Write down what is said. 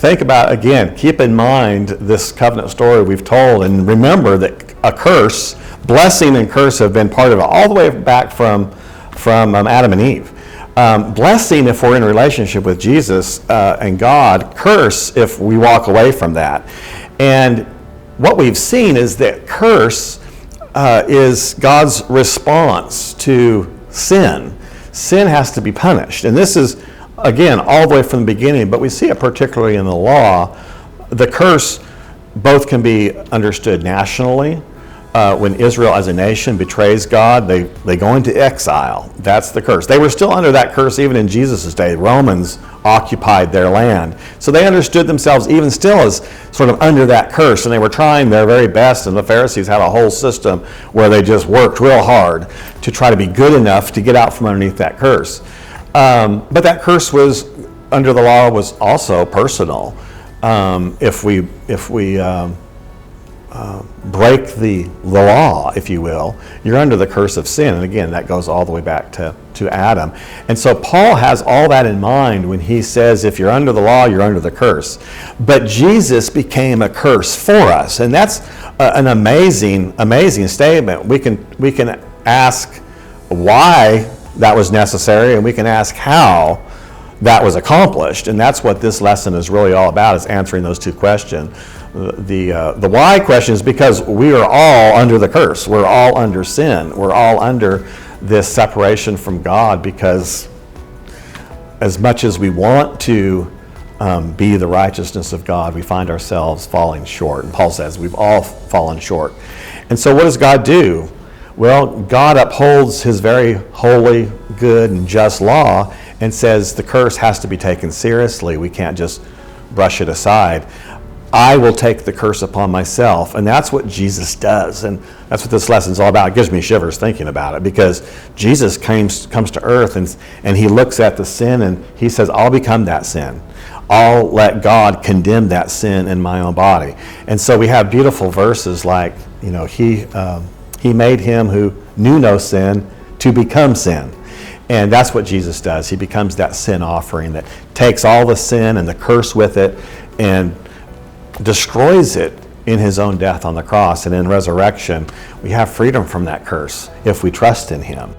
think about, again, keep in mind this covenant story we've told, and remember that a curse, blessing and curse have been part of it all the way back from Adam and Eve. Blessing if we're in a relationship with Jesus and God, curse if we walk away from that. And what we've seen is that curse is God's response to sin. Sin has to be punished. And this is, again, all the way from the beginning, but we see it particularly in the law. The curse both can be understood nationally. When Israel as a nation betrays God, they go into exile. That's the curse. They were still under that curse even in Jesus' day. Romans occupied their land. So they understood themselves even still as sort of under that curse, and they were trying their very best, and the Pharisees had a whole system where they just worked real hard to try to be good enough to get out from underneath that curse. But that curse was, under the law, was also personal. If we break the law, if you will, you're under the curse of sin. And again, that goes all the way back to Adam. And so Paul has all that in mind when he says, if you're under the law, you're under the curse. But Jesus became a curse for us. And that's an amazing, amazing statement. We can ask why that was necessary, and we can ask how that was accomplished. And that's what this lesson is really all about, is answering those two questions. The why question is because we are all under the curse. We're all under sin. We're all under this separation from God, because as much as we want to be the righteousness of God, we find ourselves falling short. And Paul says we've all fallen short. And so what does God do? Well, God upholds his very holy, good, and just law and says the curse has to be taken seriously. We can't just brush it aside. I will take the curse upon myself. And that's what Jesus does. And that's what this lesson's all about. It gives me shivers thinking about it, because Jesus comes to earth and he looks at the sin and he says, I'll become that sin. I'll let God condemn that sin in my own body. And so we have beautiful verses like, he made him who knew no sin to become sin. And that's what Jesus does. He becomes that sin offering that takes all the sin and the curse with it and destroys it in his own death on the cross. And in resurrection, we have freedom from that curse if we trust in him.